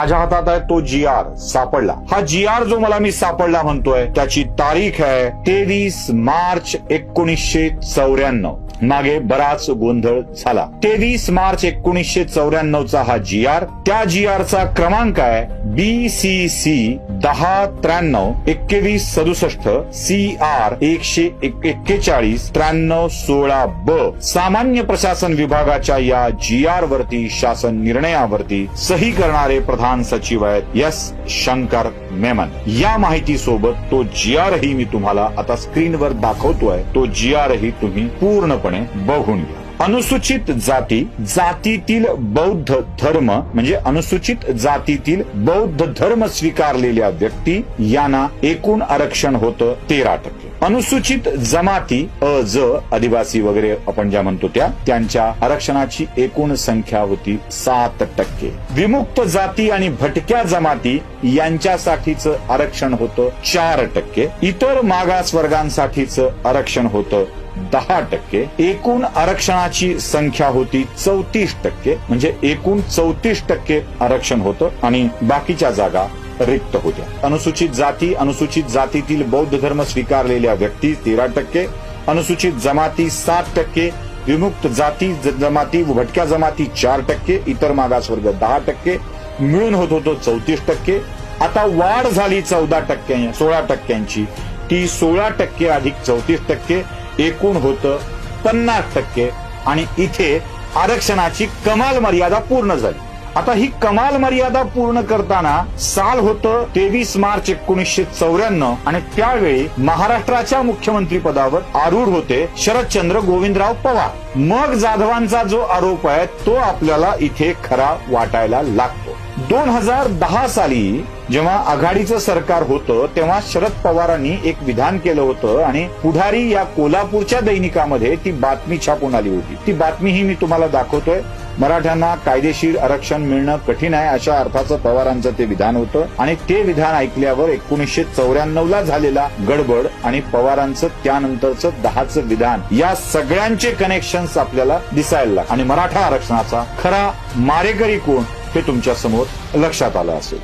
माझ्या हातात आहे तो GR सापडला. हा GR जो मला मी सापडला म्हणतोय त्याची तारीख आहे 23 मार्च 1994. मागे बराच गोंधळ झाला. 23 मार्च 1994 हा GR. त्या GR चा क्रमांक आहे BCC 1093 2167 CR 141 9316B. सामान्य प्रशासन विभागाच्या या GR वरती शासन निर्णयावरती सही करणारे प्रधान सचिव आहेत S. शंकर मेमन. या माहिती सोबत तो GR ही मी तुम्हाला आता स्क्रीनवर दाखवतोय. तो GR ही तुम्ही पूर्णपणे बघून घ्या. अनुसूचित जाती, जातीतील बौद्ध धर्म म्हणजे अनुसूचित जातीतील बौद्ध धर्म स्वीकारलेल्या व्यक्ती यांना एकूण आरक्षण होतं 13%. अनुसूचित जमाती अज आदिवासी वगैरे आपण ज्या म्हणतो त्यांच्या आरक्षणाची एकूण संख्या होती 7%. विमुक्त जाती आणि भटक्या जमाती यांच्यासाठीच आरक्षण होतं 4%. इतर मागास वर्गांसाठीचं आरक्षण होतं 10%. एकूण आरक्षणाची संख्या होती 34%. म्हणजे एकूण 34% आरक्षण होतं आणि बाकीच्या जागा रिक्त होत्या. अनुसूचित जाती, अनुसूचित जातीतील बौद्ध धर्म स्वीकारलेल्या व्यक्ती 13%, अनुसूचित जमाती 7%, विमुक्त जाती जमाती व भटक्या जमाती 4%, इतर मागासवर्ग 10%, मिळून होत होतो 34%. आता वाढ झाली 16%ची. ती 16% अधिक 34%, एकूण होतं 50%. आणि इथे आरक्षणाची कमाल मर्यादा पूर्ण झाली. आता ही कमाल मर्यादा पूर्ण करताना साल होतं 23 मार्च 1994 आणि त्यावेळी महाराष्ट्राच्या मुख्यमंत्री पदावर आरूढ होते शरदचंद्र गोविंदराव पवार. मग जाधवांचा जो आरोप आहे तो आपल्याला इथे खरा वाटायला लागतो. 2010 साली जेव्हा आघाडीचं सरकार होतं तेव्हा शरद पवारांनी एक विधान केलं होतं आणि पुढारी या कोल्हापूरच्या दैनिकामध्ये ती बातमी छापून आली होती. ती बातमी ही मी तुम्हाला दाखवतोय. मराठ्यांना कायदेशीर आरक्षण मिळणं कठीण आहे अशा अर्थाचं पवारांचं ते विधान होतं आणि ते विधान ऐकल्यावर 1994 झालेला गडबड आणि पवारांचं त्यानंतरचं 10चं विधान या सगळ्यांचे कनेक्शन्स आपल्याला दिसायला लागले आणि मराठा आरक्षणाचा खरा मारेकरी कोण हे तुमच्या समोर लक्षात आलं असेल.